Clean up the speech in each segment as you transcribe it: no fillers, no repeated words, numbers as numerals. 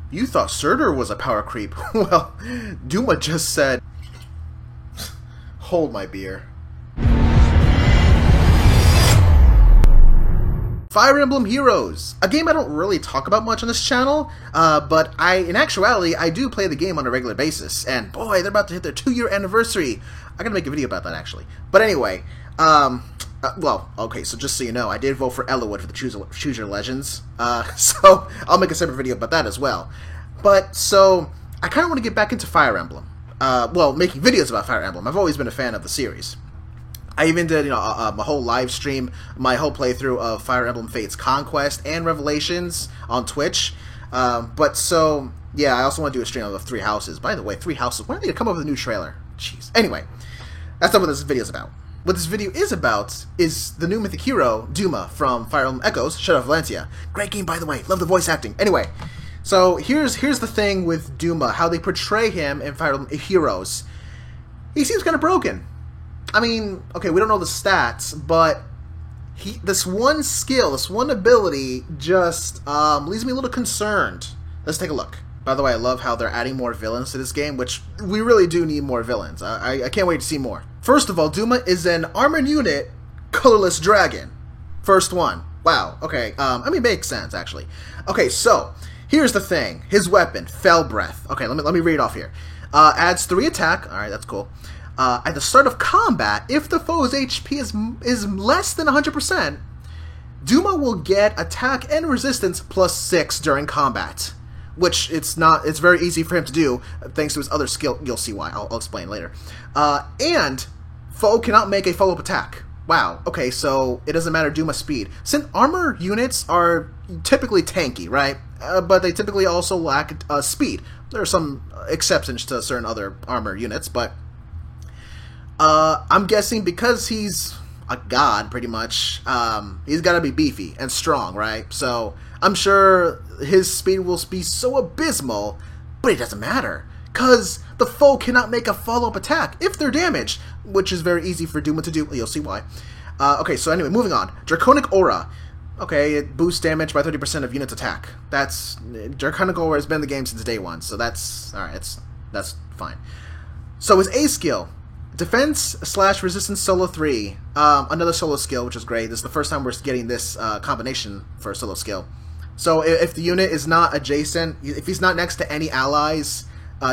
You thought Surtur was a power creep. Well, Duma just said... Hold my beer. Fire Emblem Heroes, a game I don't really talk about much on this channel, but in actuality, I do play the game on a regular basis, and boy, they're about to hit their 2-year anniversary. I gotta make a video about that, actually. But anyway, well, okay, so just so you know, I did vote for Eliwood for the Choose Your Legends, so I'll make a separate video about that as well. But, so, I kind of want to get back into Fire Emblem. Well, making videos about Fire Emblem. I've always been a fan of the series. I even did, a whole live stream, my whole playthrough of Fire Emblem Fates Conquest and Revelations on Twitch. But so, yeah, I also want to do a stream of the Three Houses. By the way, Three Houses, when are they going to come up with a new trailer? Jeez. Anyway, that's not what this video is about. What this video is about is the new mythic hero, Duma, from Fire Emblem Echoes, Shadow of Valencia. Great game, by the way. Love the voice acting. Anyway, so here's the thing with Duma, how they portray him in Fire Emblem Heroes. He seems kind of broken. I mean, okay, we don't know the stats, but this one skill, this one ability just leaves me a little concerned. Let's take a look. By the way, I love how they're adding more villains to this game, which we really do need more villains. I can't wait to see more. First of all, Duma is an armored unit, colorless dragon. First one. Wow, okay, I mean, makes sense, actually. Okay, so, here's the thing. His weapon, Fell Breath. Okay, let me read it off here. Adds 3 attack. Alright, that's cool. At the start of combat, if the foe's HP is less than 100%, Duma will get attack and resistance plus 6 during combat. Which it's very easy for him to do, thanks to his other skill. You'll see why. I'll explain later. And foe cannot make a follow-up attack. Wow. Okay, so it doesn't matter Duma's speed. Since armor units are typically tanky, right? But they typically also lack speed. There are some exceptions to certain other armor units, but I'm guessing because he's a god, pretty much, he's got to be beefy and strong, right? So I'm sure his speed will be so abysmal, but it doesn't matter, because the foe cannot make a follow-up attack if they're damaged, which is very easy for Duma to do. You'll see why. Okay, so anyway, moving on. Draconic Aura. Okay, it boosts damage by 30% of unit's attack. Draconic Aura has been in the game since day one, so that's, alright, that's fine. So his A skill, Defense/Resistance Solo 3, another solo skill, which is great. This is the first time we're getting this combination for a solo skill. So if the unit is not adjacent, if he's not next to any allies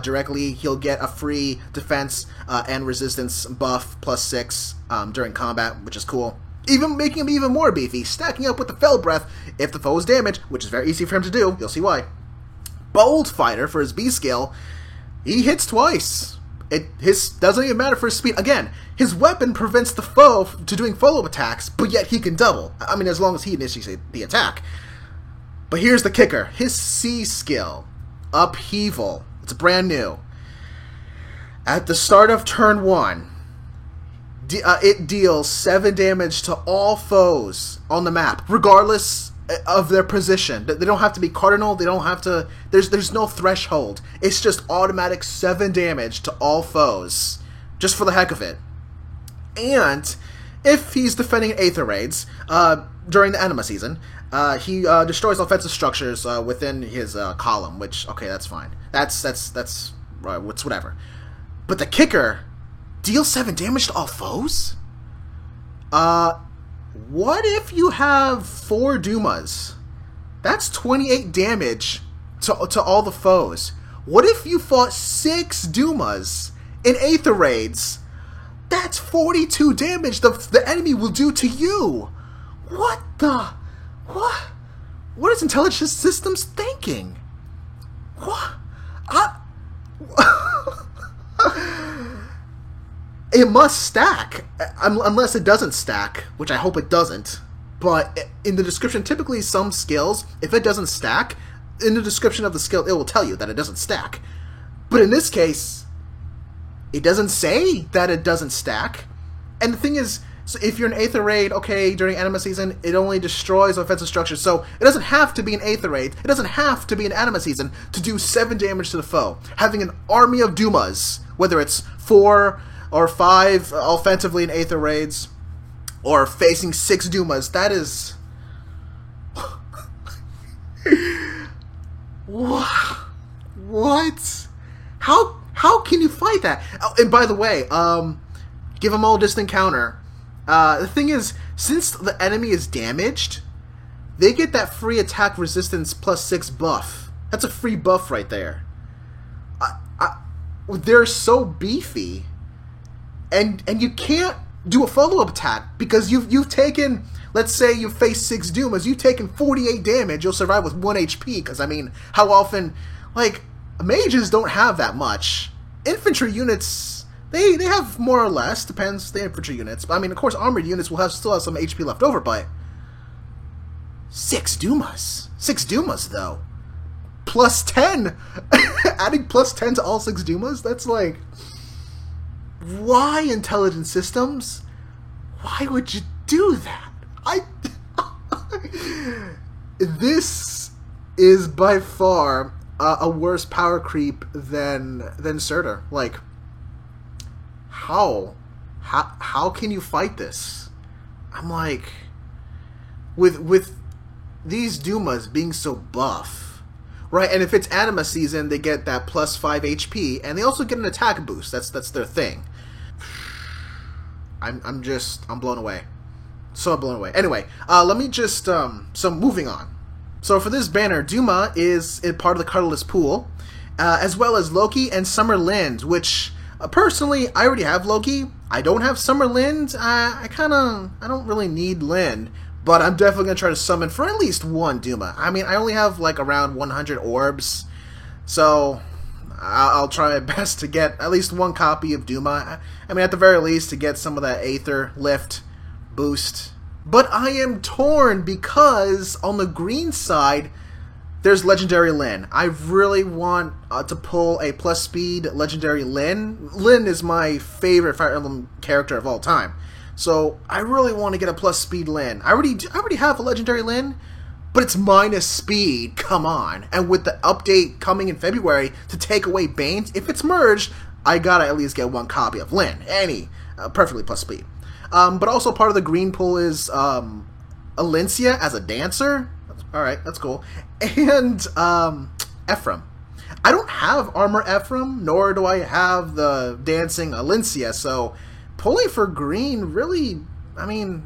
directly, he'll get a free defense and resistance buff plus 6 during combat, which is cool. Even making him even more beefy, stacking up with the Fell Breath if the foe is damaged, which is very easy for him to do. You'll see why. Bold Fighter for his B skill, he hits twice. His doesn't even matter for his speed. Again, his weapon prevents the foe to doing follow-up attacks, but yet he can double. I mean, as long as he initiates the attack. But here's the kicker. His C skill, Upheaval. It's brand new. At the start of turn 1, it deals 7 damage to all foes on the map, regardless of their position. They don't have to be cardinal. They don't have to... There's no threshold. It's just automatic 7 damage to all foes, just for the heck of it. And if he's defending Aether Raids during the Anima season, he destroys offensive structures within his column. Which, okay, that's fine. That's it's whatever. But the kicker, deals 7 damage to all foes. What if you have 4 Dumas? That's 28 damage to all the foes. What if you fought 6 Dumas in Aether Raids? That's 42 damage the enemy will do to you. What the... What is Intelligent Systems thinking? What? It must stack, unless it doesn't stack, which I hope it doesn't. But in the description, typically some skills, if it doesn't stack, in the description of the skill, it will tell you that it doesn't stack. But in this case, it doesn't say that it doesn't stack. And the thing is, so if you're an Aether Raid, okay, during Anima season, it only destroys offensive structures. So it doesn't have to be an Aether Raid, it doesn't have to be an Anima season to do 7 damage to the foe. Having an army of Dumas, whether it's 4 or 5 offensively in Aether Raids, or facing 6 Dumas, that is... Wow. What? How can you fight that? Oh, and by the way, give them all distant counter. The thing is, since the enemy is damaged, they get that free attack resistance +6 buff. That's a free buff right there. They're so beefy, and you can't do a follow-up attack because you've taken, let's say you face 6 Dumas, you've taken 48 damage, you'll survive with 1 HP, because I mean, how often, like, mages don't have that much. Infantry units, they have more or less, depends, the infantry units, but I mean, of course, armored units will still have some HP left over, but 6 Dumas though, +10, adding +10 to all 6 Dumas, that's like, why Intelligent Systems? Why would you do that? This is by far a worse power creep than Surtur. Like, how can you fight this? I'm like, with these Dumas being so buff, right? And if it's Anima season, they get that +5 HP, and they also get an attack boost. That's their thing. I'm blown away. So blown away. Anyway, let me just so moving on. So for this banner, Duma is part of the colorless pool, as well as Loki and Summer Lind, which personally I already have Loki. I don't have Summer Lind. I don't really need Lind, but I'm definitely gonna try to summon for at least one Duma. I mean, I only have like around 100 orbs, so I'll try my best to get at least one copy of Duma. I mean, at the very least, to get some of that Aether lift boost. But I am torn because on the green side, there's Legendary Lyn. I really want to pull a plus speed Legendary Lyn. Lyn is my favorite Fire Emblem character of all time. So I really want to get a plus speed Lyn. I already have a Legendary Lyn, but it's minus speed. Come on. And with the update coming in February to take away Bane's, if it's merged, I gotta at least get one copy of Lyn. Perfectly plus speed. But also part of the green pool is Alencia as a dancer. Alright, that's cool. And Ephraim. I don't have Armor Ephraim, nor do I have the dancing Alencia, so pulling for green really, I mean,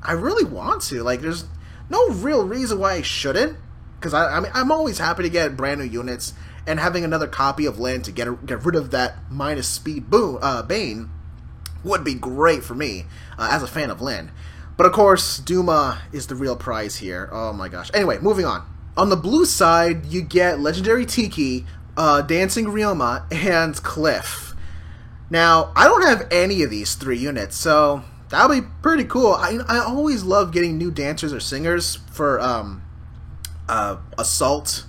I really want to. Like, there's no real reason why I shouldn't, because I mean, I'm always happy to get brand new units, and having another copy of Lyn to get rid of that minus speed Bane would be great for me as a fan of Lyn. But of course, Duma is the real prize here. Oh my gosh. Anyway, moving on. On the blue side, you get Legendary Tiki, Dancing Ryoma, and Cliff. Now, I don't have any of these 3 units, so that'll be pretty cool. I always love getting new dancers or singers for Assault,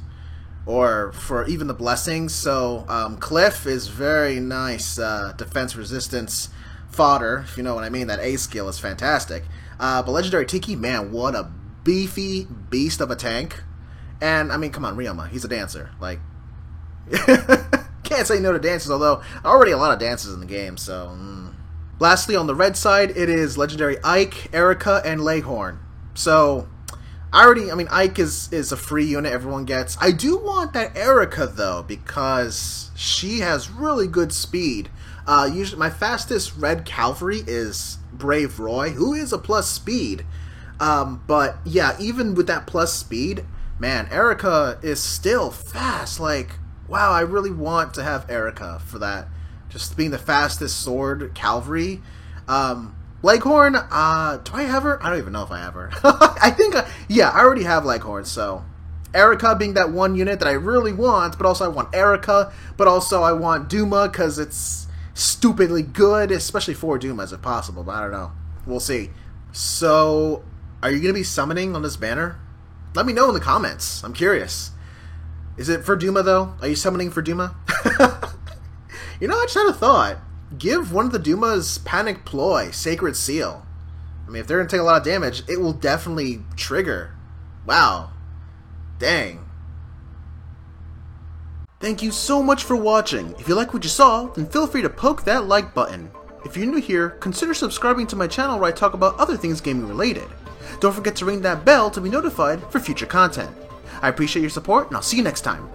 or for even the Blessings. So Cliff is very nice defense resistance fodder, if you know what I mean. That A skill is fantastic. But Legendary Tiki, man, what a beefy beast of a tank. And, I mean, come on, Ryoma, he's a dancer. Like, can't say no to dances, although already a lot of dances in the game, so... Lastly, on the red side, it is Legendary Ike, Erica, and Leghorn. So, I mean, Ike is a free unit everyone gets. I do want that Erica, though, because she has really good speed. Usually, my fastest red cavalry is Brave Roy, who is a plus speed. But yeah, even with that plus speed, man, Erica is still fast. Like, wow, I really want to have Erica for that. Just being the fastest sword cavalry. Leghorn, do I have her? I don't even know if I have her. I think, yeah, I already have Leghorn, so... Erica being that one unit that I really want, but also I want Erica, but also I want Duma, because it's stupidly good, especially for Dumas if possible, but I don't know. We'll see. So, are you going to be summoning on this banner? Let me know in the comments. I'm curious. Is it for Duma, though? Are you summoning for Duma? You know, I just had a thought. Give one of the Dumas Panic Ploy, Sacred Seal. I mean, if they're going to take a lot of damage, it will definitely trigger. Wow. Dang. Thank you so much for watching. If you like what you saw, then feel free to poke that like button. If you're new here, consider subscribing to my channel where I talk about other things gaming related. Don't forget to ring that bell to be notified for future content. I appreciate your support, and I'll see you next time.